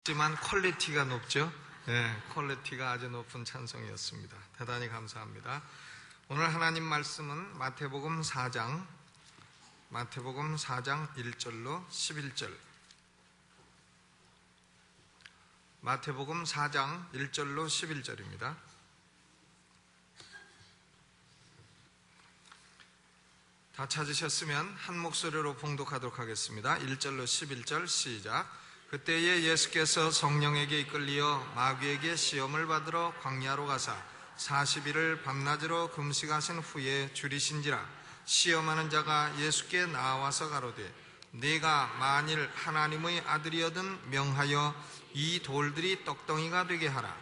하지만 퀄리티가 높죠. 네, 퀄리티가 아주 높은 찬송이었습니다. 대단히 감사합니다. 오늘 하나님 말씀은 마태복음 4장 1절로 11절. 마태복음 4장 1절로 11절입니다. 다 찾으셨으면 한 목소리로 봉독하도록 하겠습니다. 1절로 11절 시작. 그때에 예수께서 성령에게 이끌리어 마귀에게 시험을 받으러 광야로 가사 40일을 밤낮으로 금식하신 후에 줄이신지라. 시험하는 자가 예수께 나와서 가로되 네가 만일 하나님의 아들이거든 명하여 이 돌들이 떡덩이가 되게 하라.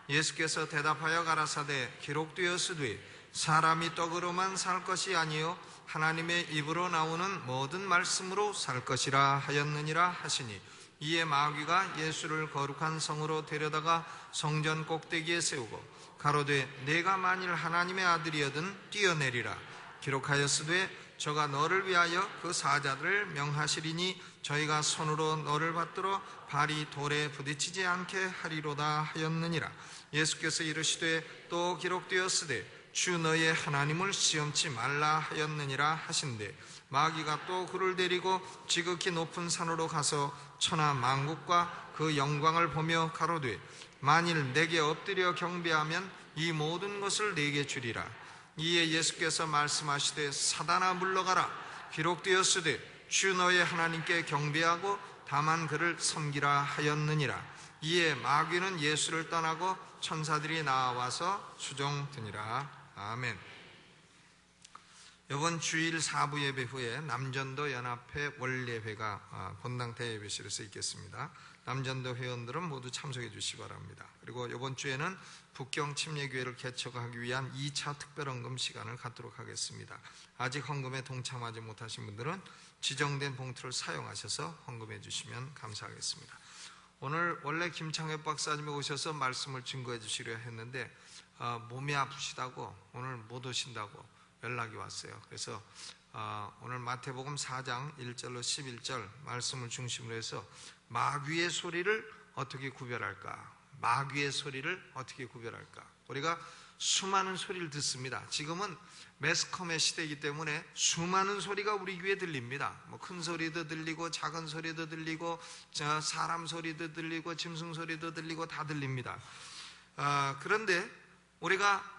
예수께서 대답하여 가라사대 기록되었으되 사람이 떡으로만 살 것이 아니요 하나님의 입으로 나오는 모든 말씀으로 살 것이라 하였느니라 하시니, 이에 마귀가 예수를 거룩한 성으로 데려다가 성전 꼭대기에 세우고 가로되 내가 만일 하나님의 아들이거든 뛰어내리라. 기록하였으되 저가 너를 위하여 그 사자들을 명하시리니 저희가 손으로 너를 받들어 발이 돌에 부딪히지 않게 하리로다 하였느니라. 예수께서 이르시되 또 기록되었으되 주 너의 하나님을 시험치 말라 하였느니라 하신대, 마귀가 또 그를 데리고 지극히 높은 산으로 가서 천하 만국과 그 영광을 보며 가로되 만일 내게 엎드려 경배하면 이 모든 것을 내게 주리라. 이에 예수께서 말씀하시되 사단아 물러가라. 기록되었으되 주 너의 하나님께 경배하고 다만 그를 섬기라 하였느니라. 이에 마귀는 예수를 떠나고 천사들이 나와서 수종드니라. 아멘. 이번 주일 4부 예배 후에 남전도 연합회 원례회가 본당 대예배실에서 있겠습니다. 남전도 회원들은 모두 참석해 주시기 바랍니다. 그리고 이번 주에는 북경 침례교회를 개척하기 위한 2차 특별헌금 시간을 갖도록 하겠습니다. 아직 헌금에 동참하지 못하신 분들은 지정된 봉투를 사용하셔서 헌금해 주시면 감사하겠습니다. 오늘 원래 김창엽 박사님이 오셔서 말씀을 증거해 주시려 했는데 몸이 아프시다고 오늘 못 오신다고 연락이 왔어요. 그래서 오늘 마태복음 4장 1절로 11절 말씀을 중심으로 해서 마귀의 소리를 어떻게 구별할까? 마귀의 소리를 어떻게 구별할까? 우리가 수많은 소리를 듣습니다. 지금은 매스컴의 시대이기 때문에 수많은 소리가 우리 귀에 들립니다. 뭐 큰 소리도 들리고 작은 소리도 들리고 사람 소리도 들리고 짐승 소리도 들리고 다 들립니다. 그런데 우리가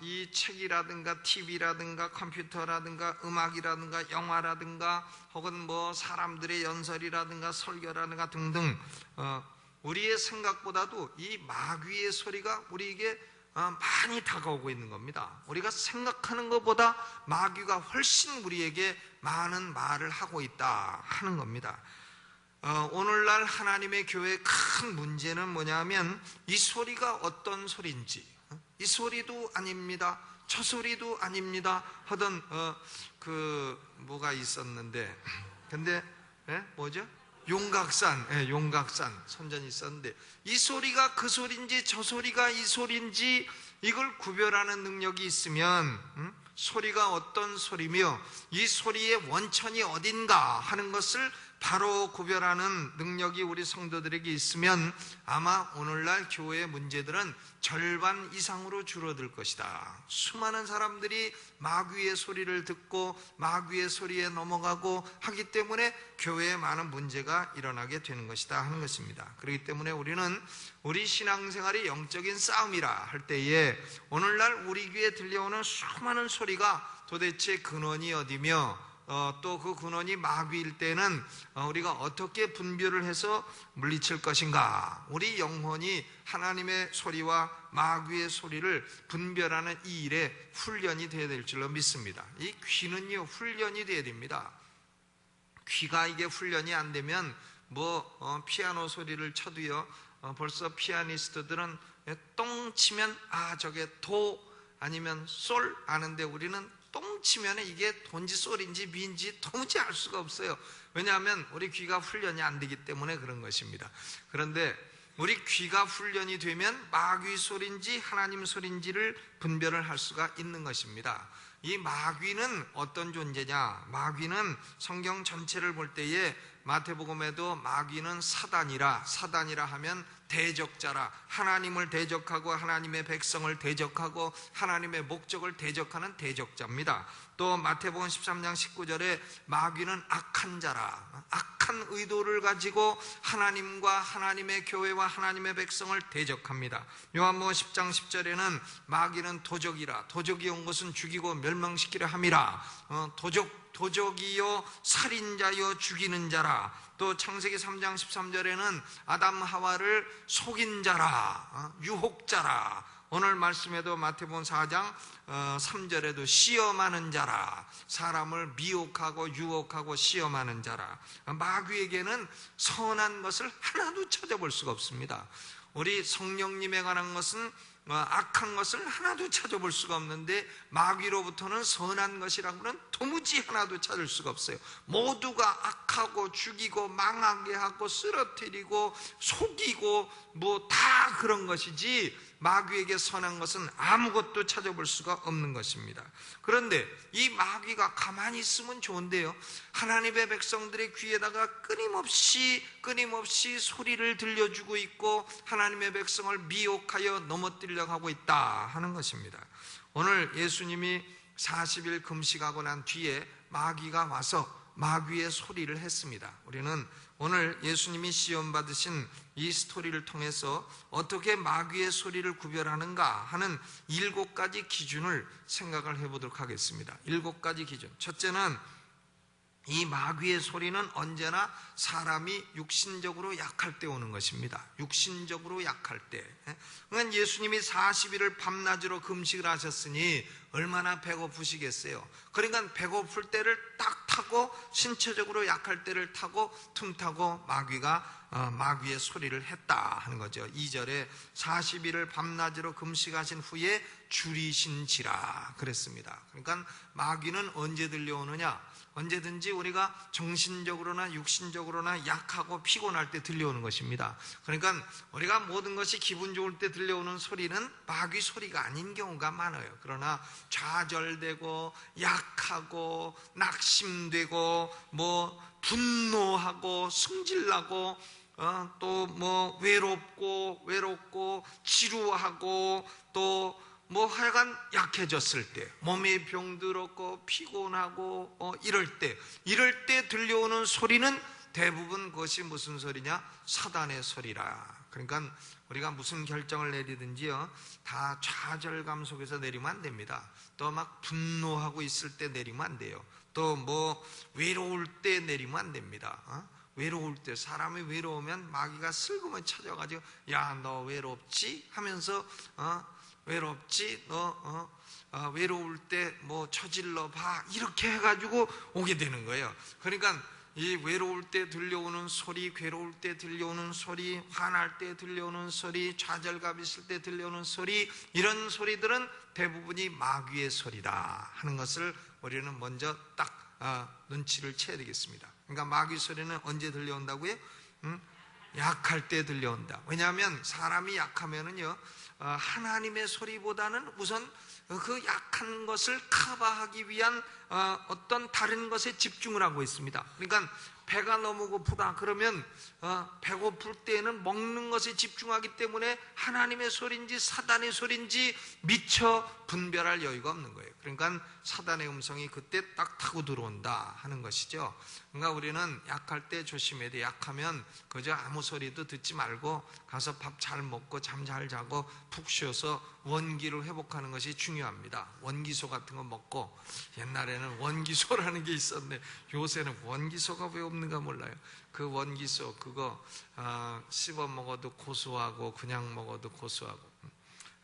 이 책이라든가 TV라든가 컴퓨터라든가 음악이라든가 영화라든가 혹은 뭐 사람들의 연설이라든가 설교라든가 등등 우리의 생각보다도 이 마귀의 소리가 우리에게 많이 다가오고 있는 겁니다. 우리가 생각하는 것보다 마귀가 훨씬 우리에게 많은 말을 하고 있다 하는 겁니다. 오늘날 하나님의 교회의 큰 문제는 뭐냐면 이 소리가 어떤 소리인지, 이 소리도 아닙니다, 저 소리도 아닙니다 하던 뭐가 있었는데, 근데 뭐죠? 용각산 선전이 있었는데, 이 소리가 그 소리인지 저 소리가 이 소리인지 이걸 구별하는 능력이 있으면 소리가 어떤 소리며 이 소리의 원천이 어딘가 하는 것을 바로 구별하는 능력이 우리 성도들에게 있으면 아마 오늘날 교회의 문제들은 절반 이상으로 줄어들 것이다. 수많은 사람들이 마귀의 소리를 듣고 마귀의 소리에 넘어가고 하기 때문에 교회에 많은 문제가 일어나게 되는 것이다 하는 것입니다. 그렇기 때문에 우리는 우리 신앙생활이 영적인 싸움이라 할 때에 오늘날 우리 귀에 들려오는 수많은 소리가 도대체 근원이 어디며 또 그 근원이 마귀일 때는 우리가 어떻게 분별을 해서 물리칠 것인가? 우리 영혼이 하나님의 소리와 마귀의 소리를 분별하는 이 일에 훈련이 되어야 될 줄로 믿습니다. 이 귀는요 훈련이 되어야 됩니다. 귀가 이게 훈련이 안 되면 피아노 소리를 쳐도요 벌써 피아니스트들은 똥 치면 저게 도 아니면 솔 아는데 우리는 똥 치면 이게 돈지 솔인지 미인지 도무지 알 수가 없어요. 왜냐하면 우리 귀가 훈련이 안 되기 때문에 그런 것입니다. 그런데 우리 귀가 훈련이 되면 마귀 소리인지 하나님 소리인지를 분별을 할 수가 있는 것입니다. 이 마귀는 어떤 존재냐? 마귀는 성경 전체를 볼 때에 마태복음에도 마귀는 사단이라 하면 대적자라, 하나님을 대적하고 하나님의 백성을 대적하고 하나님의 목적을 대적하는 대적자입니다. 또 마태복음 13장 19절에 마귀는 악한 자라, 악한 의도를 가지고 하나님과 하나님의 교회와 하나님의 백성을 대적합니다. 요한복음 10장 10절에는 마귀는 도적이라, 도적이 온 것은 죽이고 멸망시키려 함이라, 도적이요 살인자요 죽이는 자라. 또 창세기 3장 13절에는 아담 하와를 속인 자라, 유혹자라. 오늘 말씀에도 마태복음 4장 3절에도 시험하는 자라, 사람을 미혹하고 유혹하고 시험하는 자라. 마귀에게는 선한 것을 하나도 찾아볼 수가 없습니다. 우리 성령님에 관한 것은 악한 것을 하나도 찾아볼 수가 없는데 마귀로부터는 선한 것이라고는 도무지 하나도 찾을 수가 없어요. 모두가 악하고 죽이고 망하게 하고 쓰러뜨리고 속이고 뭐 다 그런 것이지 마귀에게 선한 것은 아무것도 찾아볼 수가 없는 것입니다. 그런데 이 마귀가 가만히 있으면 좋은데요, 하나님의 백성들의 귀에다가 끊임없이 소리를 들려주고 있고 하나님의 백성을 미혹하여 넘어뜨리려고 하고 있다 하는 것입니다. 오늘 예수님이 40일 금식하고 난 뒤에 마귀가 와서 마귀의 소리를 했습니다. 우리는 오늘 예수님이 시험 받으신 이 스토리를 통해서 어떻게 마귀의 소리를 구별하는가 하는 7가지 기준을 생각을 해보도록 하겠습니다. 7가지 기준. 첫째는 이 마귀의 소리는 언제나 사람이 육신적으로 약할 때 오는 것입니다. 육신적으로 약할 때. 그러니까 예수님이 40일을 밤낮으로 금식을 하셨으니 얼마나 배고프시겠어요. 그러니까 배고플 때를 딱 타고 신체적으로 약할 때를 타고 틈타고 마귀의 소리를 했다 하는 거죠. 2절에 40일을 밤낮으로 금식하신 후에 줄이신지라 그랬습니다. 그러니까 마귀는 언제 들려오느냐? 언제든지 우리가 정신적으로나 육신적으로나 약하고 피곤할 때 들려오는 것입니다. 그러니까 우리가 모든 것이 기분 좋을 때 들려오는 소리는 마귀 소리가 아닌 경우가 많아요. 그러나 좌절되고 약하고 낙심되고 분노하고 승질나고 또 외롭고 지루하고 또 하여간 약해졌을 때, 몸에 병들었고 피곤하고 이럴 때 들려오는 소리는 대부분 그것이 무슨 소리냐? 사단의 소리라. 그러니까 우리가 무슨 결정을 내리든지요, 다 좌절감 속에서 내리면 안 됩니다. 또 막 분노하고 있을 때 내리면 안 돼요. 또 외로울 때 내리면 안 됩니다. 외로울 때, 사람이 외로우면 마귀가 슬그머니 찾아가지고 야, 너 외롭지? 하면서 외롭지? 너 외로울 때 저질러 봐, 이렇게 해가지고 오게 되는 거예요. 그러니까 이 외로울 때 들려오는 소리, 괴로울 때 들려오는 소리, 화날 때 들려오는 소리, 좌절감 있을 때 들려오는 소리, 이런 소리들은 대부분이 마귀의 소리다 하는 것을 우리는 먼저 딱 눈치를 채야 되겠습니다. 그러니까 마귀 소리는 언제 들려온다고요? 약할 때 들려온다. 왜냐하면 사람이 약하면은요, 하나님의 소리보다는 우선 그 약한 것을 커버하기 위한 어떤 다른 것에 집중을 하고 있습니다. 그러니까 배가 너무 고프다 그러면 배고플 때에는 먹는 것에 집중하기 때문에 하나님의 소리인지 사단의 소리인지 미처 분별할 여유가 없는 거예요. 그러니까 사단의 음성이 그때 딱 타고 들어온다 하는 것이죠. 그러니까 우리는 약할 때 조심해야 돼. 약하면 그저 아무 소리도 듣지 말고 가서 밥 잘 먹고 잠 잘 자고 푹 쉬어서 원기를 회복하는 것이 중요합니다. 원기소 같은 거 먹고, 옛날에는 원기소라는 게 있었는데 요새는 원기소가 왜 없는가 몰라요. 그 원기소 그거 씹어 먹어도 고소하고 그냥 먹어도 고소하고.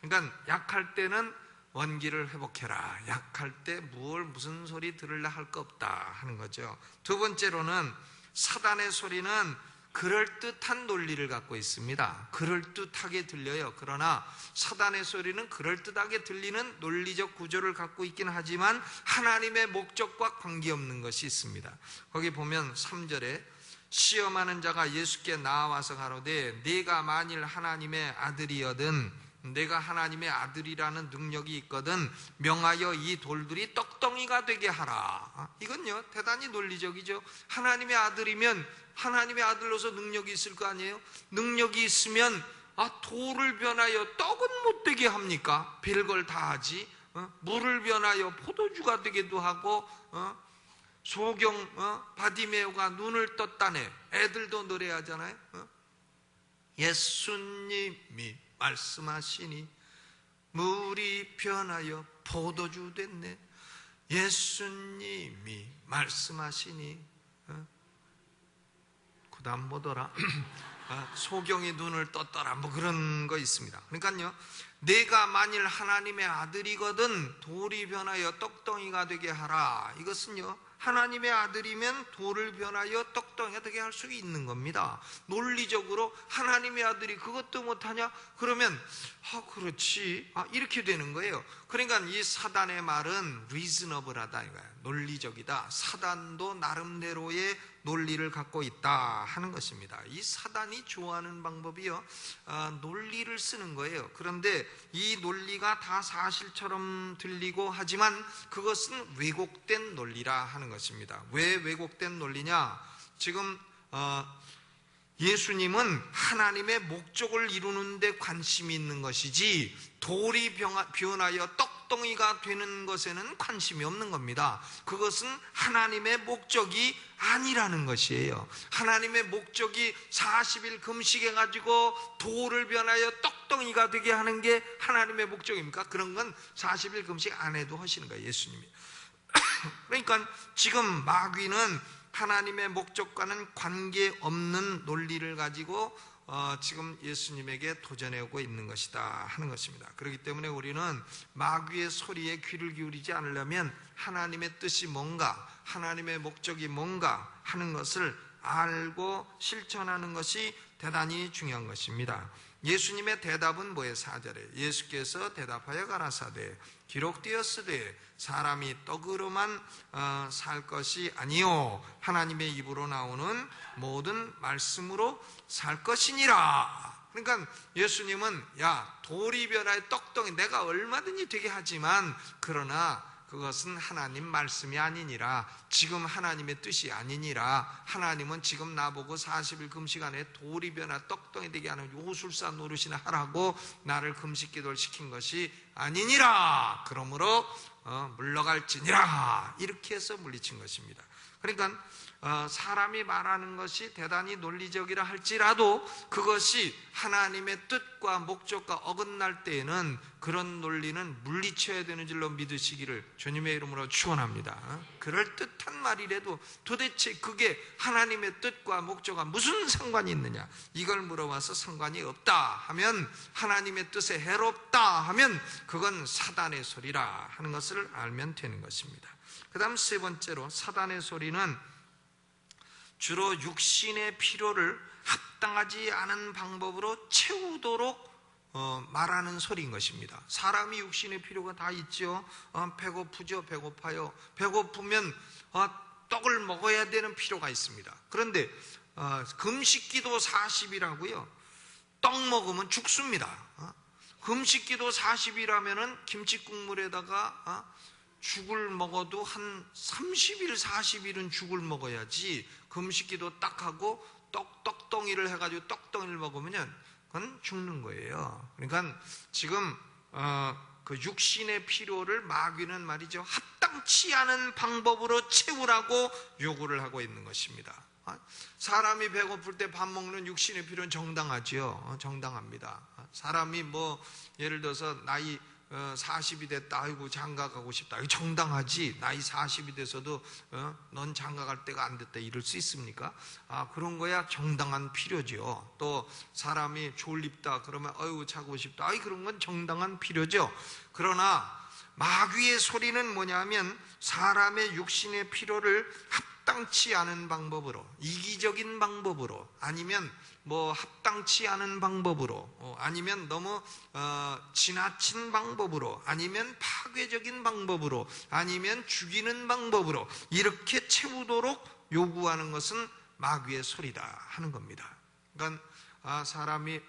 그러니까 약할 때는 원기를 회복해라. 약할 때 무슨 소리 들으려 할 거 없다 하는 거죠. 두 번째로는 사단의 소리는 그럴듯한 논리를 갖고 있습니다. 그럴듯하게 들려요. 그러나 사단의 소리는 그럴듯하게 들리는 논리적 구조를 갖고 있긴 하지만 하나님의 목적과 관계없는 것이 있습니다. 거기 보면 3절에 시험하는 자가 예수께 나와서 가로되 네가 만일 하나님의 아들이거든, 내가 하나님의 아들이라는 능력이 있거든 명하여 이 돌들이 떡덩이가 되게 하라. 이건요 대단히 논리적이죠. 하나님의 아들이면 하나님의 아들로서 능력이 있을 거 아니에요? 능력이 있으면 돌을 변하여 떡은 못 되게 합니까? 별걸 다 하지. 물을 변하여 포도주가 되기도 하고, 소경 바디메오가 눈을 떴다네. 애들도 노래하잖아요. 예수님이 말씀하시니 물이 변하여 포도주 됐네. 예수님이 말씀하시니 그 다음 뭐더라? 소경이 눈을 떴더라. 뭐 그런 거 있습니다. 그러니까요, 내가 만일 하나님의 아들이거든 돌이 변하여 떡덩이가 되게 하라. 이것은요, 하나님의 아들이면 돌을 변하여 떡덩이가 되게 할 수 있는 겁니다. 논리적으로 하나님의 아들이 그것도 못하냐? 그러면 그렇지, 이렇게 되는 거예요. 그러니까 이 사단의 말은 reasonable하다 이거예요. 논리적이다. 사단도 나름대로의 논리를 갖고 있다 하는 것입니다. 이 사단이 좋아하는 방법이요, 논리를 쓰는 거예요. 그런데 이 논리가 다 사실처럼 들리고 하지만 그것은 왜곡된 논리라 하는 것입니다. 왜 왜곡된 논리냐? 지금 예수님은 하나님의 목적을 이루는 데 관심이 있는 것이지 돌이 변하여 떡덩이가 되는 것에는 관심이 없는 겁니다. 그것은 하나님의 목적이 아니라는 것이에요. 하나님의 목적이 40일 금식해가지고 돌을 변하여 떡덩이가 되게 하는 게 하나님의 목적입니까? 그런 건 40일 금식 안 해도 하시는 거예요, 예수님이. 그러니까 지금 마귀는 하나님의 목적과는 관계없는 논리를 가지고 지금 예수님에게 도전해오고 있는 것이다 하는 것입니다. 그렇기 때문에 우리는 마귀의 소리에 귀를 기울이지 않으려면 하나님의 뜻이 뭔가, 하나님의 목적이 뭔가 하는 것을 알고 실천하는 것이 대단히 중요한 것입니다. 예수님의 대답은 뭐예요? 4절에 예수께서 대답하여 가라사대 기록되었으되 사람이 떡으로만 살 것이 아니요 하나님의 입으로 나오는 모든 말씀으로 살 것이니라. 그러니까 예수님은 돌이 변하여 떡덩이 내가 얼마든지 되게 하지만 그러나 그것은 하나님 말씀이 아니니라. 지금 하나님의 뜻이 아니니라. 하나님은 지금 나보고 40일 금식 안에 돌이 변화 떡덩이 되게 하는 요술사 노릇이나 하라고 나를 금식 기도를 시킨 것이 아니니라. 그러므로 물러갈지니라. 이렇게 해서 물리친 것입니다. 그러니까 사람이 말하는 것이 대단히 논리적이라 할지라도 그것이 하나님의 뜻과 목적과 어긋날 때에는 그런 논리는 물리쳐야 되는 줄로 믿으시기를 주님의 이름으로 축원합니다. 그럴듯한 말이라도 도대체 그게 하나님의 뜻과 목적과 무슨 상관이 있느냐, 이걸 물어봐서 상관이 없다 하면, 하나님의 뜻에 해롭다 하면 그건 사단의 소리라 하는 것을 알면 되는 것입니다. 그 다음 세 번째로, 사단의 소리는 주로 육신의 필요를 합당하지 않은 방법으로 채우도록 말하는 소리인 것입니다. 사람이 육신의 필요가 다 있죠. 배고프죠. 배고파요. 배고프면 떡을 먹어야 되는 필요가 있습니다. 그런데 금식기도 40이라고요. 떡 먹으면 죽습니다. 금식기도 40이라면은 김치국물에다가 죽을 먹어도 한 30일, 40일은 죽을 먹어야지 금식기도 딱 하고 떡덩이를 해가지고 떡덩이를 먹으면 그건 죽는 거예요. 그러니까 지금 그 육신의 필요를 마귀는 말이죠, 합당치 않은 방법으로 채우라고 요구를 하고 있는 것입니다. 사람이 배고플 때 밥 먹는 육신의 필요는 정당하죠. 정당합니다. 사람이 뭐 예를 들어서 나이 40이 됐다, 아이고 장가 가고 싶다, 이거 정당하지. 나이 40이 돼서도 넌 장가 갈 때가 안 됐다 이럴 수 있습니까? 그런 거야 정당한 필요죠. 또 사람이 졸립다 그러면 아이고 자고 싶다, 그런 건 정당한 필요죠. 그러나 마귀의 소리는 뭐냐면 사람의 육신의 필요를 합당치 않은 방법으로, 이기적인 방법으로, 아니면 뭐 합당치 않은 방법으로, 아니면 너무 지나친 방법으로, 아니면 파괴적인 방법으로, 아니면 죽이는 방법으로 이렇게 채우도록 요구하는 것은 마귀의 소리다 하는 겁니다. 그러니까 사람이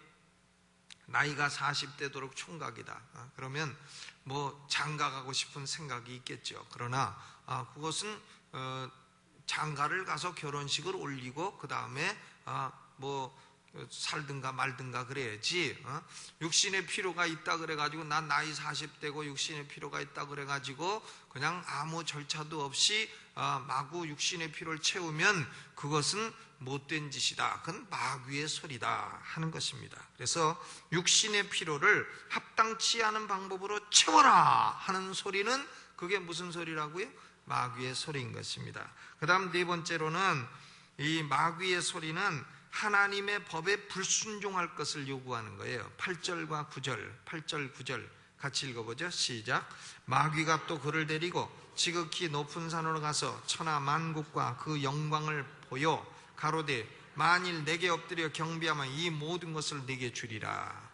나이가 40대도록 총각이다 그러면 뭐 장가 가고 싶은 생각이 있겠죠. 그러나 그것은 장가를 가서 결혼식을 올리고 그 다음에 뭐 살든가 말든가 그래야지. 육신의 필요가 있다 그래가지고 난 나이 40대고 육신의 필요가 있다 그래가지고 그냥 아무 절차도 없이 마구 육신의 필요를 채우면 그것은 못된 짓이다. 그건 마귀의 소리다 하는 것입니다. 그래서 육신의 필요를 합당치 않은 방법으로 채워라 하는 소리는 그게 무슨 소리라고요? 마귀의 소리인 것입니다. 그 다음 네 번째로는 이 마귀의 소리는 하나님의 법에 불순종할 것을 요구하는 거예요. 8절과 9절, 8절, 9절 같이 읽어보죠. 시작. 마귀가 또 그를 데리고 지극히 높은 산으로 가서 천하 만국과 그 영광을 보여 가로되 만일 내게 엎드려 경배하면 이 모든 것을 내게 주리라.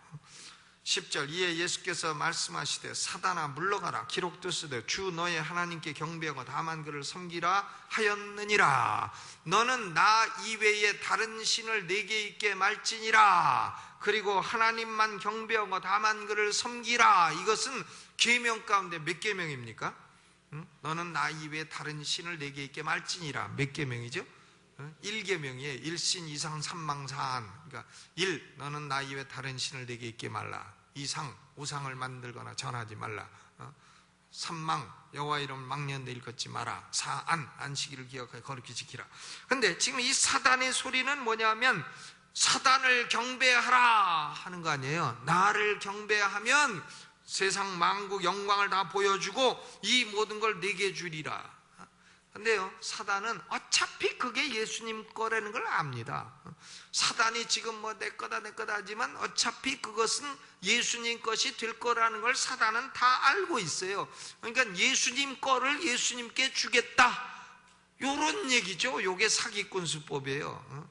10절. 이에 예수께서 말씀하시되 사단아 물러가라. 기록되었으되 주 너의 하나님께 경배하고 다만 그를 섬기라 하였느니라. 너는 나 이외에 다른 신을 내게 있게 말지니라. 그리고 하나님만 경배하고 다만 그를 섬기라. 이것은 계명 가운데 몇 계명입니까? 너는 나 이외에 다른 신을 내게 있게 말지니라. 몇 계명이죠? 1계명이에요. 일신 이상 삼망사안. 그러니까 1. 너는 나 이외에 다른 신을 내게 있게 말라. 2상 우상을 만들거나 전하지 말라. 3망 여호와 이름 망년대 일컫지 마라. 4안 안식일을 기억하여 거룩히 지키라. 근데 지금 이 사단의 소리는 뭐냐면 사단을 경배하라 하는 거 아니에요. 나를 경배하면 세상 만국 영광을 다 보여주고 이 모든 걸 내게 주리라. 근데요, 사단은 어차피 그게 예수님 거라는 걸 압니다. 사단이 지금 뭐 내 거다 하지만 어차피 그것은 예수님 것이 될 거라는 걸 사단은 다 알고 있어요. 그러니까 예수님 거를 예수님께 주겠다, 요런 얘기죠. 요게 사기꾼 수법이에요.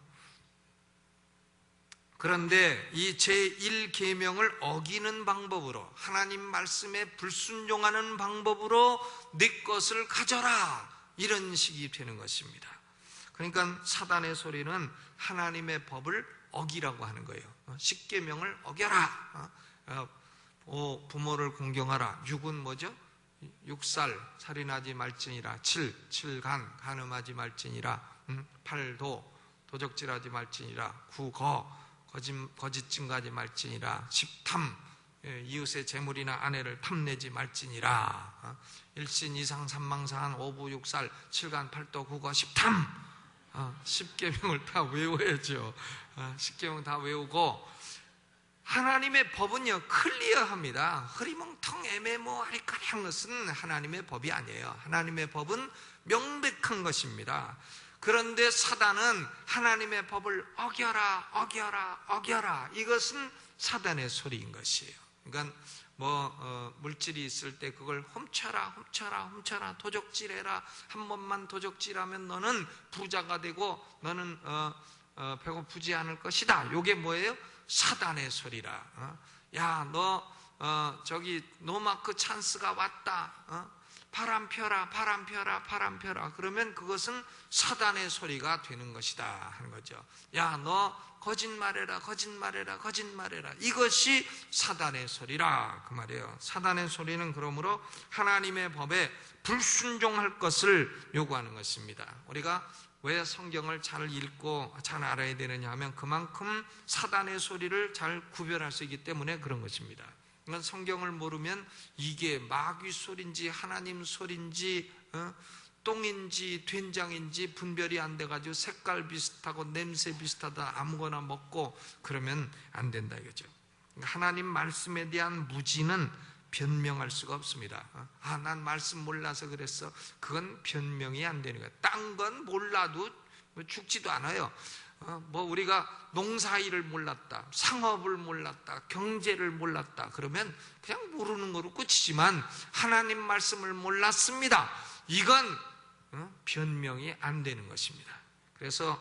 그런데 이 제1계명을 어기는 방법으로, 하나님 말씀에 불순종하는 방법으로 내 것을 가져라, 이런 식이 되는 것입니다. 그러니까 사단의 소리는 하나님의 법을 어기라고 하는 거예요. 10계명을 어겨라. 부모를 공경하라. 6은 뭐죠? 6살 살인하지 말지니라. 7 간음하지 말지니라. 8 도적질하지 말지니라. 9 거짓 증거하지 말지니라. 10 탐 이웃의 재물이나 아내를 탐내지 말지니라. 일신 이상 삼망사한 5부 6살 7간 8도 9거 10탐. 10계명을 다 외워야죠. 10계명 다 외우고, 하나님의 법은요 클리어합니다. 흐리멍텅 애매모호한 것은 하나님의 법이 아니에요. 하나님의 법은 명백한 것입니다. 그런데 사단은 하나님의 법을 어겨라. 이것은 사단의 소리인 것이에요. 그러니까 물질이 있을 때 그걸 훔쳐라, 도적질해라. 한 번만 도적질하면 너는 부자가 되고 너는 배고프지 않을 것이다. 요게 뭐예요? 사단의 소리라. 야, 너 저기 노마크 찬스가 왔다. 바람 펴라. 그러면 그것은 사단의 소리가 되는 것이다 하는 거죠. 야, 너 거짓말해라. 이것이 사단의 소리라, 그 말이에요. 사단의 소리는 그러므로 하나님의 법에 불순종할 것을 요구하는 것입니다. 우리가 왜 성경을 잘 읽고 잘 알아야 되느냐 하면 그만큼 사단의 소리를 잘 구별할 수 있기 때문에 그런 것입니다. 그러니까 성경을 모르면 이게 마귀 소리인지 하나님 소리인지 똥인지 된장인지 분별이 안 돼가지고 색깔 비슷하고 냄새 비슷하다 아무거나 먹고 그러면 안 된다 이거죠. 하나님 말씀에 대한 무지는 변명할 수가 없습니다. 난 말씀 몰라서 그랬어. 그건 변명이 안 되는 거예요. 딴 건 몰라도 죽지도 않아요. 우리가 농사일을 몰랐다, 상업을 몰랐다, 경제를 몰랐다 그러면 그냥 모르는 거로 끝이지만 하나님 말씀을 몰랐습니다, 이건 변명이 안 되는 것입니다. 그래서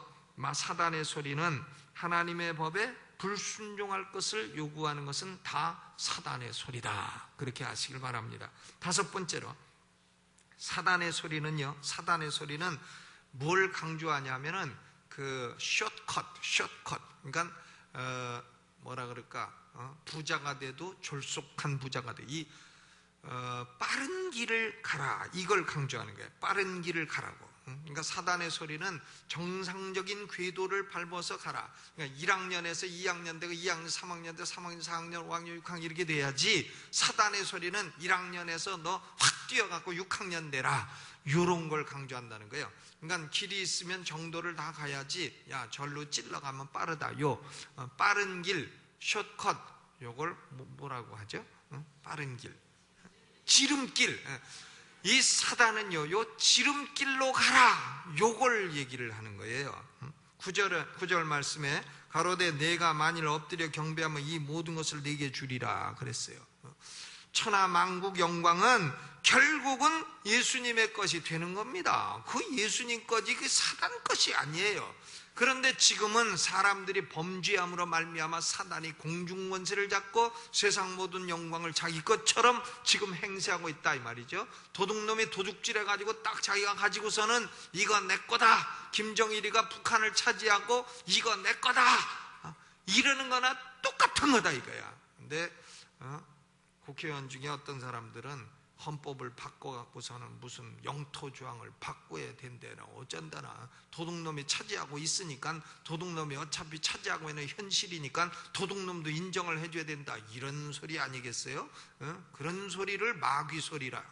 사단의 소리는 하나님의 법에 불순종할 것을 요구하는 것은 다 사단의 소리다, 그렇게 아시길 바랍니다. 다섯 번째로, 사단의 소리는 뭘 강조하냐면은 그 숏컷. 그러니까 부자가 돼도 졸속한 부자가 돼. 빠른 길을 가라, 이걸 강조하는 거예요. 빠른 길을 가라고. 그러니까 사단의 소리는 정상적인 궤도를 밟아서 가라. 그러니까 1학년에서 2학년 되고 2학년, 3학년 되고 3학년, 4학년, 5학년, 6학년 이렇게 돼야지, 사단의 소리는 1학년에서 너 확 뛰어갖고 6학년 되라, 이런 걸 강조한다는 거예요. 그러니까 길이 있으면 정도를 다 가야지, 야 절로 찔러가면 빠르다, 요 빠른 길, 숏컷, 요걸 뭐라고 하죠? 빠른 길, 지름길. 이 사단은요, 요 지름길로 가라, 요걸 얘기를 하는 거예요. 9절 말씀에 가로되 내가 만일 엎드려 경배하면 이 모든 것을 내게 주리라 그랬어요. 천하 만국 영광은 결국은 예수님의 것이 되는 겁니다. 그 예수님 것이 그 사단 것이 아니에요. 그런데 지금은 사람들이 범죄함으로 말미암아 사단이 공중권세를 잡고 세상 모든 영광을 자기 것처럼 지금 행세하고 있다 이 말이죠. 도둑놈이 도둑질해가지고 딱 자기가 가지고서는 이거 내 거다, 김정일이가 북한을 차지하고 이거 내 거다, 이러는 거나 똑같은 거다 이거야. 근데 국회의원 중에 어떤 사람들은 헌법을 바꿔갖고서는 무슨 영토조항을 바꿔야 된다나 어쩐다나, 도둑놈이 차지하고 있으니까 도둑놈이 어차피 차지하고 있는 현실이니까 도둑놈도 인정을 해줘야 된다, 이런 소리 아니겠어요? 그런 소리를 마귀 소리라.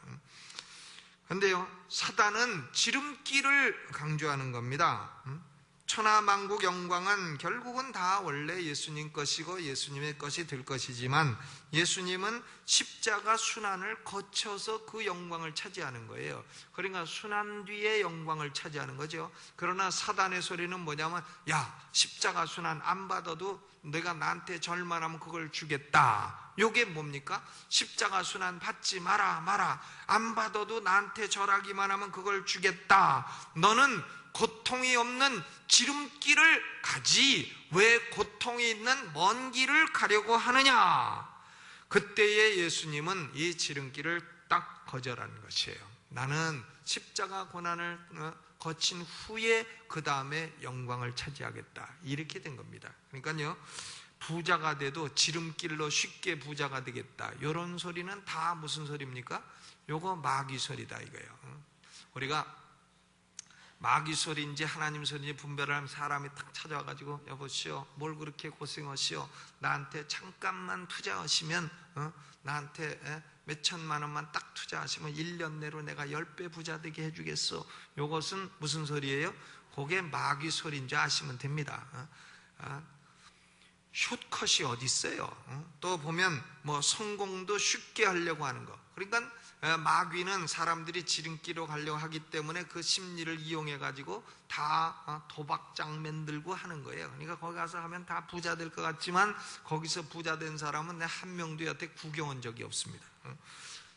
근데요, 사단은 지름길을 강조하는 겁니다. 천하만국 영광은 결국은 다 원래 예수님 것이고 예수님의 것이 될 것이지만, 예수님은 십자가 순환을 거쳐서 그 영광을 차지하는 거예요. 그러니까 순환 뒤에 영광을 차지하는 거죠. 그러나 사단의 소리는 뭐냐면, 야 십자가 순환 안 받아도 내가 나한테 절만 하면 그걸 주겠다. 요게 뭡니까? 십자가 순환 받지 마라, 안 받아도 나한테 절하기만 하면 그걸 주겠다. 너는 고통이 없는 지름길을 가지 왜 고통이 있는 먼 길을 가려고 하느냐. 그때의 예수님은 이 지름길을 딱 거절하는 것이에요. 나는 십자가 고난을 거친 후에 그 다음에 영광을 차지하겠다, 이렇게 된 겁니다. 그러니까요, 부자가 돼도 지름길로 쉽게 부자가 되겠다, 이런 소리는 다 무슨 소리입니까? 요거 마귀 소리다 이거예요. 우리가 마귀 소리인지 하나님 소리인지 분별을 하면 사람이 딱 찾아와가지고, 여보시오 뭘 그렇게 고생하시오, 나한테 잠깐만 투자하시면 나한테 몇 천만 원만 딱 투자하시면 1년 내로 내가 10배 부자 되게 해주겠어. 요것은 무슨 소리예요? 그게 마귀 소리인지 아시면 됩니다. 숏컷이 어디 있어요? 또 보면 뭐 성공도 쉽게 하려고 하는 거. 그러니까 마귀는 사람들이 지름길로 가려고 하기 때문에 그 심리를 이용해 가지고 다 도박장 만들고 하는 거예요. 그러니까 거기 가서 하면 다 부자 될 것 같지만, 거기서 부자 된 사람은 내 한 명도 여태 구경한 적이 없습니다.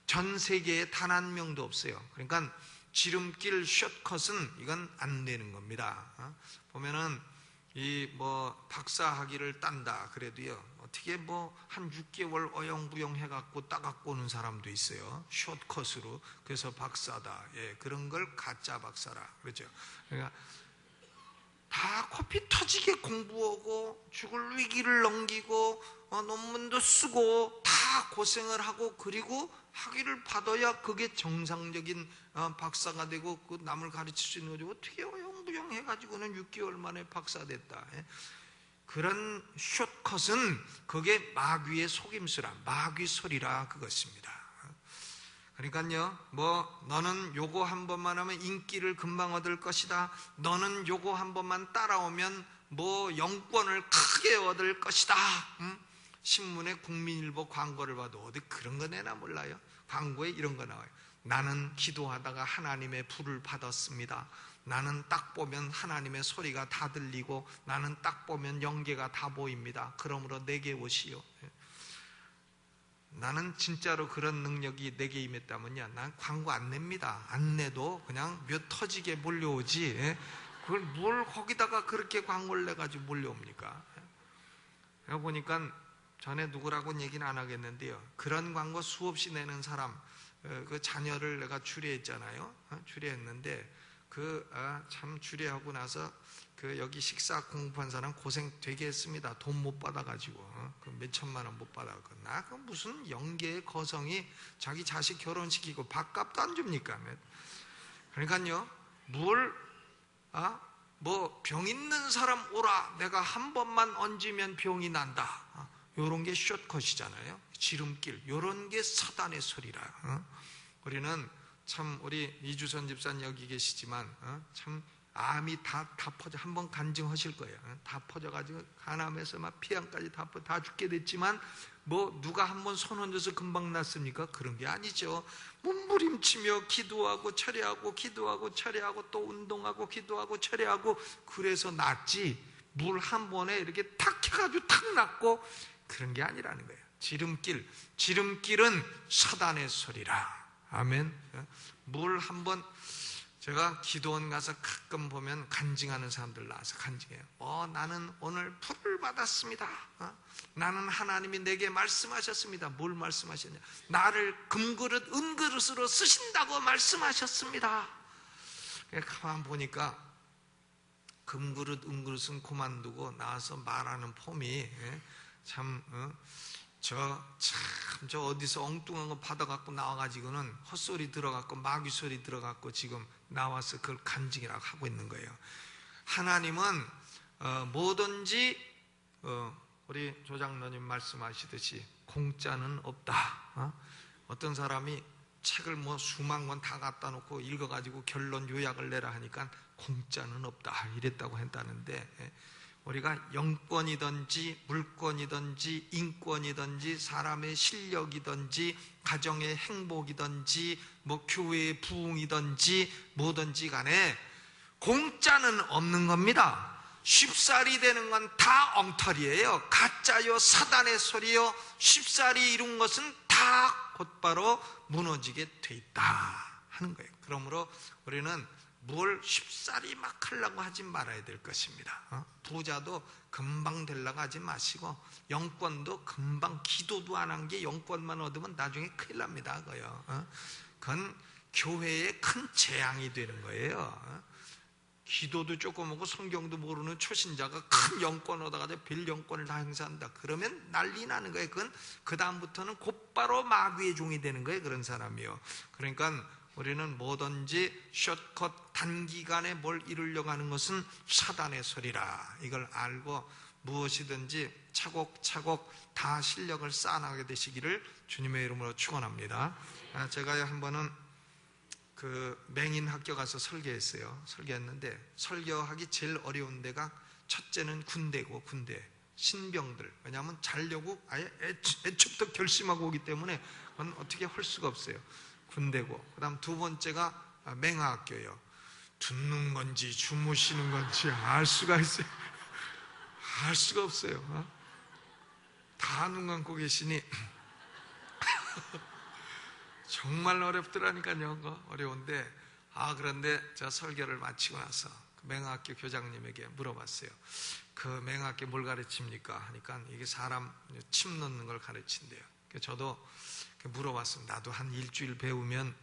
전 세계에 단 한 명도 없어요. 그러니까 지름길 숏컷은 이건 안 되는 겁니다. 보면은 이 뭐 박사 학위를 딴다 그래도요, 어떻게 뭐 한 6개월 어영부영 해갖고 따갖고 오는 사람도 있어요, 숏컷으로. 그래서 박사다, 예, 그런 걸 가짜 박사라 그러죠. 그러니까 다 코피 터지게 공부하고 죽을 위기를 넘기고 논문도 쓰고 다 고생을 하고, 그리고 학위를 받아야 그게 정상적인 박사가 되고 그 남을 가르칠 수 있는 거죠. 어떻게 어영부영 해가지고는 6개월 만에 박사 됐다. 그런 숏컷은 그게 마귀의 속임수라, 마귀 소리라 그것입니다. 그러니까요, 뭐 너는 요거 한 번만 하면 인기를 금방 얻을 것이다, 너는 요거 한 번만 따라오면 뭐 영권을 크게 얻을 것이다. 신문에 국민일보 광고를 봐도 어디 그런 거 내나 몰라요? 광고에 이런 거 나와요. 나는 기도하다가 하나님의 불을 받았습니다. 나는 딱 보면 하나님의 소리가 다 들리고, 나는 딱 보면 영계가 다 보입니다. 그러므로 내게 오시오. 나는 진짜로 그런 능력이 내게 임했다면요, 난 광고 안 냅니다. 안 내도 그냥 몇 터지게 몰려오지, 그걸 뭘 거기다가 그렇게 광고를 내가지고 몰려옵니까? 그러고 보니까 전에 누구라고는 얘기는 안 하겠는데요, 그런 광고 수없이 내는 사람, 그 자녀를 내가 주례했잖아요. 주례했는데 참 주례하고 나서 여기 식사 공부한 사람 고생 되게 했습니다. 돈 못 받아가지고 그 몇 천만 원 못 받아가지고, 나 그 무슨 영계의 거성이 자기 자식 결혼시키고 밥값도 안 줍니까? 그러니까요, 뭐 병 있는 사람 오라, 내가 한 번만 얹으면 병이 난다, 요런 게 숏컷이잖아요. 지름길, 요런 게 사단의 소리라. 우리는 참, 우리 이주선 집사님 여기 계시지만 참 암이 다 퍼져, 한번 간증하실 거예요. 다 퍼져가지고 간암에서 막 폐암까지 다 죽게 됐지만 뭐 누가 한번 손 얹어서 금방 낫습니까? 그런 게 아니죠. 몸부림치며 기도하고 철회하고 기도하고 철회하고 또 운동하고 기도하고 철회하고 그래서 낫지, 물 한 번에 이렇게 탁 해가지고 탁 낫고 그런 게 아니라는 거예요. 지름길은 사단의 소리라. 아멘. 물 한 번, 제가 기도원 가서 가끔 보면 간증하는 사람들 나와서 간증해요. 나는 오늘 불을 받았습니다. 나는 하나님이 내게 말씀하셨습니다. 뭘 말씀하셨냐? 나를 금그릇 은그릇으로 쓰신다고 말씀하셨습니다. 가만 보니까 금그릇 은그릇은 그만두고 나와서 말하는 폼이 참 저 어디서 엉뚱한 거 받아갖고 나와가지고는 헛소리 들어갖고 마귀 소리 들어갖고 지금 나와서 그걸 간증이라고 하고 있는 거예요. 하나님은 뭐든지 우리 조장로님 말씀하시듯이 공짜는 없다. 어떤 사람이 책을 뭐 수만 권 다 갖다 놓고 읽어가지고 결론 요약을 내라 하니까 공짜는 없다 이랬다고 했다는데, 우리가 영권이든지 물권이든지 인권이든지 사람의 실력이든지 가정의 행복이든지 뭐 교회의 부흥이든지 뭐든지 간에 공짜는 없는 겁니다. 쉽사리 되는 건 다 엉터리예요. 가짜요, 사단의 소리요. 쉽사리 이룬 것은 다 곧바로 무너지게 돼 있다 하는 거예요. 그러므로 우리는 뭘 쉽사리 막 하려고 하지 말아야 될 것입니다. 부자도 금방 되려고 하지 마시고, 영권도 금방, 기도도 안 한 게 영권만 얻으면 나중에 큰일 납니다. 그건 교회에 큰 재앙이 되는 거예요. 기도도 조금 하고 성경도 모르는 초신자가 큰 영권 얻어가지고 별 영권을 다 행사한다 그러면 난리 나는 거예요. 그건 그 다음부터는 곧바로 마귀의 종이 되는 거예요, 그런 사람이요. 그러니까 우리는 뭐든지 숏컷 단기간에 뭘 이루려고 하는 것은 사단의 소리라. 이걸 알고 무엇이든지 차곡차곡 다 실력을 쌓아나가게 되시기를 주님의 이름으로 축원합니다. 제가 한 번은 그 맹인 학교 가서 설교했어요. 설교했는데 설교하기 제일 어려운 데가 첫째는 군대고, 군대 신병들, 왜냐하면 자려고 아예 애초부터 결심하고 오기 때문에 그건 어떻게 할 수가 없어요. 군대고, 그 다음 두 번째가 맹아학교예요. 듣는 건지 주무시는 건지 알 수가 있어요. 알 수가 없어요. 다 눈 감고 계시니 정말 어렵더라니까요. 어려운데 그런데 제가 설교를 마치고 나서 그 맹아학교 교장님에게 물어봤어요. 그 맹아학교 뭘 가르칩니까? 하니까 이게 사람 침 넣는 걸 가르친대요. 저도 물어봤습니다. 나도 한 일주일 배우면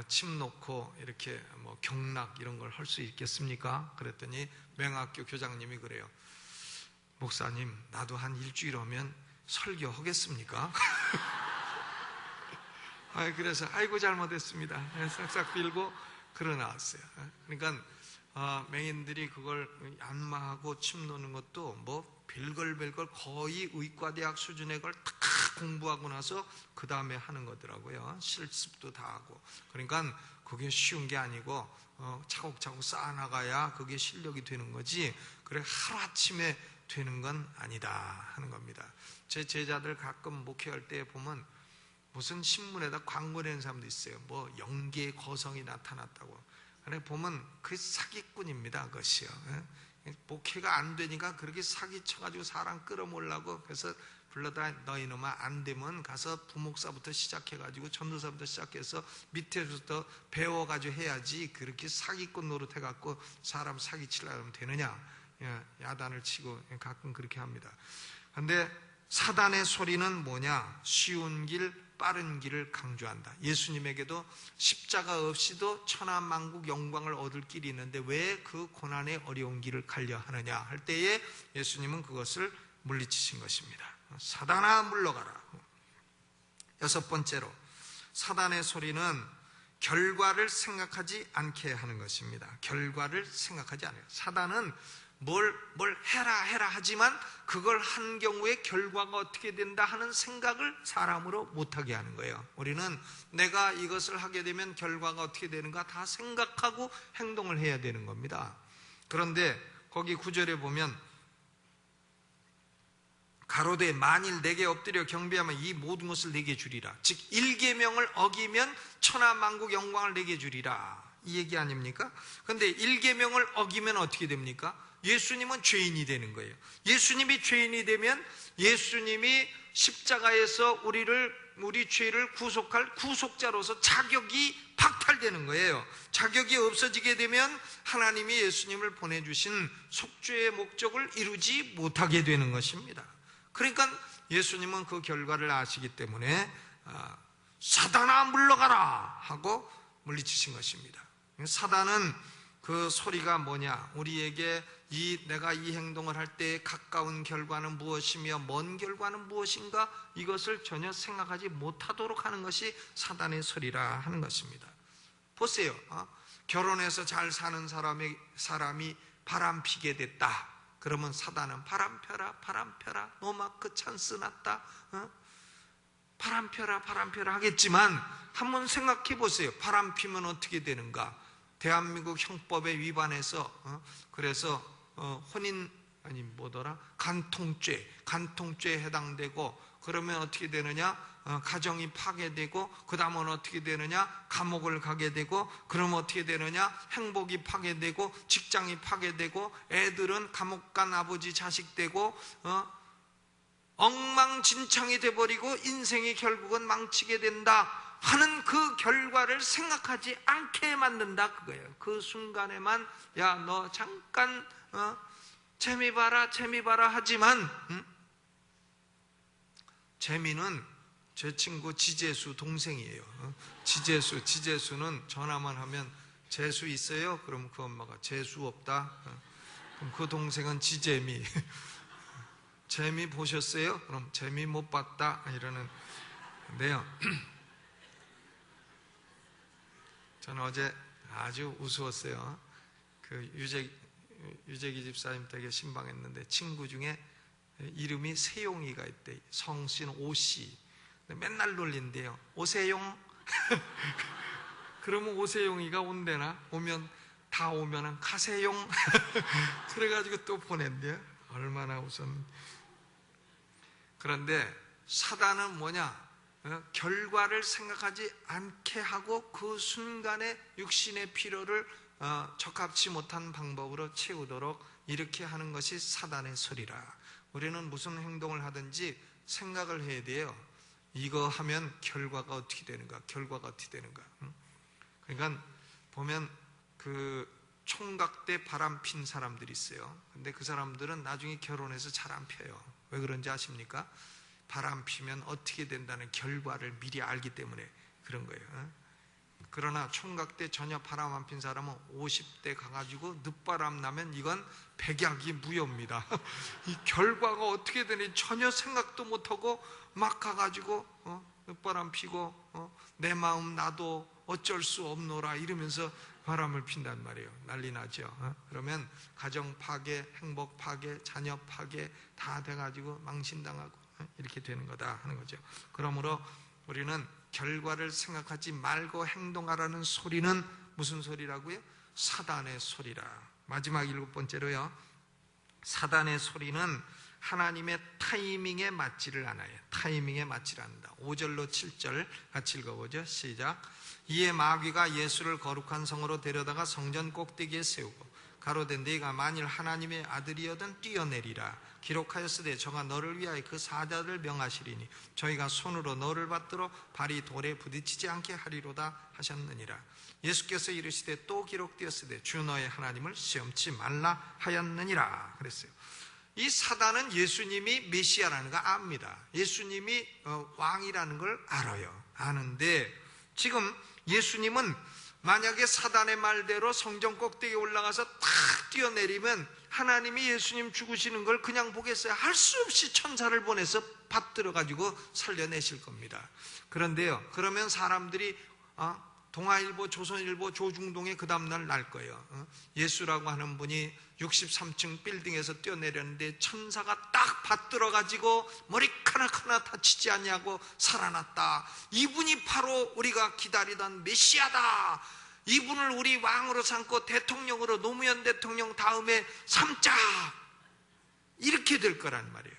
침 놓고 이렇게 뭐 경락 이런 걸 할 수 있겠습니까? 그랬더니 맹학교 교장님이 그래요. 목사님, 나도 한 일주일 하면 설교하겠습니까? 그래서 아이고 잘못했습니다. 싹싹 빌고 그러 나왔어요. 그러니까 맹인들이 그걸 안마하고 침 놓는 것도 뭐 별걸 거의 의과대학 수준의 걸 다 공부하고 나서 그 다음에 하는 거더라고요. 실습도 다 하고. 그러니까 그게 쉬운 게 아니고 차곡차곡 쌓아나가야 그게 실력이 되는 거지, 그래 하루아침에 되는 건 아니다 하는 겁니다. 제 제자들 가끔 목회할 때 보면 무슨 신문에다 광고 내는 사람도 있어요. 뭐 영계의 거성이 나타났다고. 그래 보면 그 사기꾼입니다, 그것이요. 목회가 안 되니까 그렇게 사기쳐가지고 사람 끌어모으려고. 그래서 불러다 너 이놈아, 안 되면 가서 부목사부터 시작해가지고 전도사부터 시작해서 밑에서부터 배워가지고 해야지, 그렇게 사기꾼 노릇해갖고 사람 사기치려고 하면 되느냐. 야단을 치고 가끔 그렇게 합니다. 그런데 사단의 소리는 뭐냐? 쉬운 길, 빠른 길을 강조한다. 예수님에게도 십자가 없이도 천하만국 영광을 얻을 길이 있는데 왜 그 고난의 어려운 길을 가려 하느냐 할 때에 예수님은 그것을 물리치신 것입니다. 사단아 물러가라. 여섯 번째로, 사단의 소리는 결과를 생각하지 않게 하는 것입니다. 결과를 생각하지 않아요. 사단은 뭘 해라 하지만 그걸 한 경우에 결과가 어떻게 된다 하는 생각을 사람으로 못하게 하는 거예요. 우리는 내가 이것을 하게 되면 결과가 어떻게 되는가 다 생각하고 행동을 해야 되는 겁니다. 그런데 거기 9절에 보면 가로되 만일 내게 엎드려 경배하면 이 모든 것을 내게 주리라. 즉 1계명을 어기면 천하만국 영광을 내게 주리라, 이 얘기 아닙니까? 그런데 1계명을 어기면 어떻게 됩니까? 예수님은 죄인이 되는 거예요. 예수님이 죄인이 되면 예수님이 십자가에서 우리 죄를 구속할 구속자로서 자격이 박탈되는 거예요. 자격이 없어지게 되면 하나님이 예수님을 보내주신 속죄의 목적을 이루지 못하게 되는 것입니다. 그러니까 예수님은 그 결과를 아시기 때문에 사단아 물러가라 하고 물리치신 것입니다. 사단은 그 소리가 뭐냐, 우리에게 내가 이 행동을 할 때 가까운 결과는 무엇이며 먼 결과는 무엇인가, 이것을 전혀 생각하지 못하도록 하는 것이 사단의 소리라 하는 것입니다. 보세요. 결혼해서 잘 사는 사람이 바람 피게 됐다. 그러면 사단은 바람 펴라 노마크 찬스 났다, 바람 펴라 하겠지만 한번 생각해 보세요. 바람 피면 어떻게 되는가? 대한민국 형법에 위반해서 그래서 혼인 간통죄에 해당되고, 그러면 어떻게 되느냐? 가정이 파괴되고, 그 다음은 어떻게 되느냐? 감옥을 가게 되고, 그러면 어떻게 되느냐? 행복이 파괴되고, 직장이 파괴되고, 애들은 감옥 간 아버지 자식 되고, 엉망진창이 돼버리고 인생이 결국은 망치게 된다 하는 그 결과를 생각하지 않게 만든다, 그거예요. 그 순간에만 야 너 잠깐 재미 봐라 하지만 재미는 제 친구 지재수 동생이에요. 지재수는 전화만 하면 재수 있어요? 그럼 그 엄마가 재수 없다. 그럼 그 동생은 지재미. 재미 보셨어요? 그럼 재미 못 봤다 이러는데요. 저는 어제 아주 우스웠어요. 그 유재기 집사님 댁에 신방했는데 친구 중에 이름이 세용이가 있대. 성씨는 오씨. 맨날 놀린대요. 오세용. 그러면 오세용이가 온대나? 오면은 가세용. 그래가지고 또 보낸대요. 얼마나 우선. 그런데 사단은 뭐냐? 결과를 생각하지 않게 하고 그 순간에 육신의 필요를 적합치 못한 방법으로 채우도록 이렇게 하는 것이 사단의 소리라. 우리는 무슨 행동을 하든지 생각을 해야 돼요. 이거 하면 결과가 어떻게 되는가? 그러니까 보면 그 총각 때 바람 핀 사람들이 있어요. 근데 그 사람들은 나중에 결혼해서 잘 안 펴요. 왜 그런지 아십니까? 바람 피면 어떻게 된다는 결과를 미리 알기 때문에 그런 거예요. 그러나 총각 때 전혀 바람 안 핀 사람은 50대 가가지고 늦바람 나면 이건 백약이 무효입니다. 이 결과가 어떻게 되는지 전혀 생각도 못하고 막 가가지고 늦바람 피고 내 마음 나도 어쩔 수 없노라 이러면서 바람을 핀단 말이에요. 난리 나죠. 그러면 가정 파괴, 행복 파괴, 자녀 파괴 다 돼가지고 망신당하고 이렇게 되는 거다 하는 거죠. 그러므로 우리는 결과를 생각하지 말고 행동하라는 소리는 무슨 소리라고요? 사단의 소리라. 마지막 7번째로요. 사단의 소리는 하나님의 타이밍에 맞지를 않아요. 타이밍에 맞지를 않는다. 5절로 7절 같이 읽어보죠. 시작. 이에 마귀가 예수를 거룩한 성으로 데려다가 성전 꼭대기에 세우고 가로되 네가 만일 하나님의 아들이여든 뛰어내리라. 기록하였으되 저가 너를 위하여 그 사자를 명하시리니 저희가 손으로 너를 받들어 발이 돌에 부딪히지 않게 하리로다 하셨느니라. 예수께서 이르시되 또 기록되었으되 주 너의 하나님을 시험치 말라 하였느니라 그랬어요. 이 사단은 예수님이 메시아라는 거 압니다. 예수님이 왕이라는 걸 알아요. 아는데 지금 예수님은 만약에 사단의 말대로 성전 꼭대기에 올라가서 탁 뛰어내리면 하나님이 예수님 죽으시는 걸 그냥 보겠어요? 할 수 없이 천사를 보내서 받들어 가지고 살려내실 겁니다. 그런데요, 그러면 사람들이 동아일보, 조선일보, 조중동에 그 다음날 날 거예요. 예수라고 하는 분이 63층 빌딩에서 뛰어내렸는데 천사가 딱 받들어가지고 머리카락 하나 다치지 않냐고 살아났다. 이분이 바로 우리가 기다리던 메시아다. 이분을 우리 왕으로 삼고 대통령으로 노무현 대통령 다음에 삼자. 이렇게 될 거란 말이에요.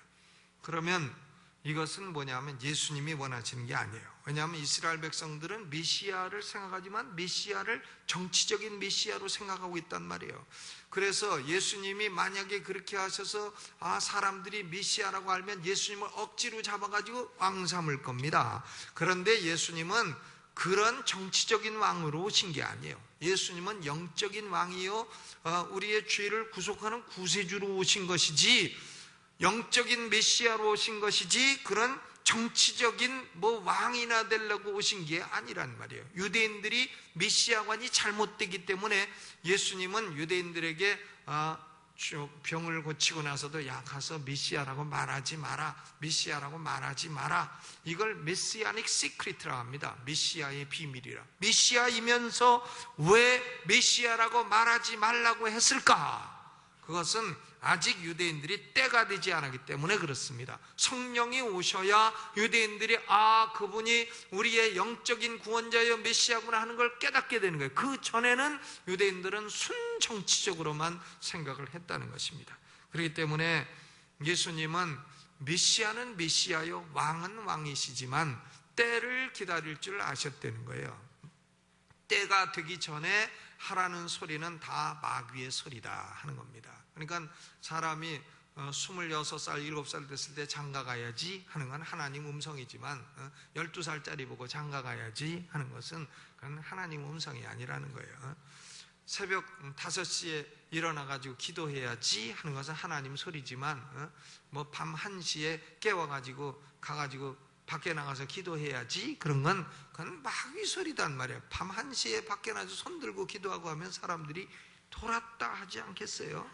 그러면 이것은 뭐냐면 예수님이 원하시는 게 아니에요. 왜냐하면 이스라엘 백성들은 메시아를 생각하지만 메시아를 정치적인 메시아로 생각하고 있단 말이에요. 그래서 예수님이 만약에 그렇게 하셔서 사람들이 메시아라고 알면 예수님을 억지로 잡아가지고 왕 삼을 겁니다. 그런데 예수님은 그런 정치적인 왕으로 오신 게 아니에요. 예수님은 영적인 왕이요 우리의 죄를 구속하는 구세주로 오신 것이지, 영적인 메시아로 오신 것이지 그런 정치적인 왕이나 되려고 오신 게 아니란 말이에요. 유대인들이 메시아관이 잘못되기 때문에 예수님은 유대인들에게 병을 고치고 나서도 가서 메시아라고 말하지 마라, 메시아라고 말하지 마라. 이걸 메시아닉 시크릿이라고 합니다. 메시아의 비밀이라. 메시아이면서 왜 메시아라고 말하지 말라고 했을까? 그것은 아직 유대인들이 때가 되지 않았기 때문에 그렇습니다. 성령이 오셔야 유대인들이 그분이 우리의 영적인 구원자여 메시아구나 하는 걸 깨닫게 되는 거예요. 그 전에는 유대인들은 순정치적으로만 생각을 했다는 것입니다. 그렇기 때문에 예수님은 메시아는 메시아요 왕은 왕이시지만 때를 기다릴 줄 아셨다는 거예요. 때가 되기 전에 하라는 소리는 다 마귀의 소리다 하는 겁니다. 그러니까 사람이 26살, 7살 됐을 때 장가 가야지 하는 건 하나님 음성이지만 12살짜리 보고 장가 가야지 하는 것은 그건 하나님 음성이 아니라는 거예요. 새벽 5시에 일어나가지고 기도해야지 하는 것은 하나님 소리지만 밤 1시에 깨워가지고 가가지고 밖에 나가서 기도해야지 그런 건 그건 마귀 소리단 말이에요. 밤 1시에 밖에 나가서 손 들고 기도하고 하면 사람들이 돌았다 하지 않겠어요?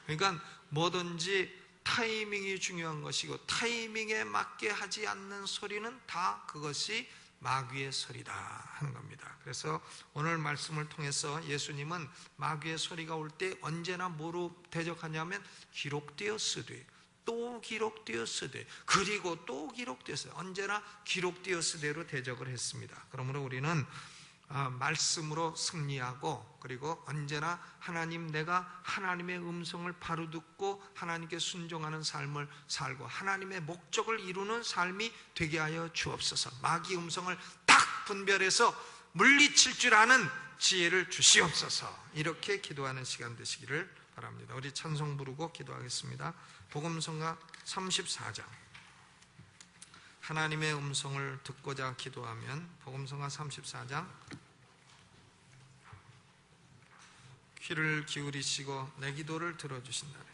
그러니까 뭐든지 타이밍이 중요한 것이고 타이밍에 맞게 하지 않는 소리는 다 그것이 마귀의 소리다 하는 겁니다. 그래서 오늘 말씀을 통해서 예수님은 마귀의 소리가 올 때 언제나 뭐로 대적하냐면 기록되었으되 또 기록되었으되 그리고 또 기록되었으되 언제나 기록되었으되로 대적을 했습니다. 그러므로 우리는 말씀으로 승리하고 그리고 언제나 내가 하나님의 음성을 바로 듣고 하나님께 순종하는 삶을 살고 하나님의 목적을 이루는 삶이 되게 하여 주옵소서. 마귀 음성을 딱 분별해서 물리칠 줄 아는 지혜를 주시옵소서. 이렇게 기도하는 시간 되시기를 바랍니다. 우리 찬송 부르고 기도하겠습니다. 복음성가 34장. 하나님의 음성을 듣고자 기도하면 복음성가 34장 귀를 기울이시고 내 기도를 들어주신다네.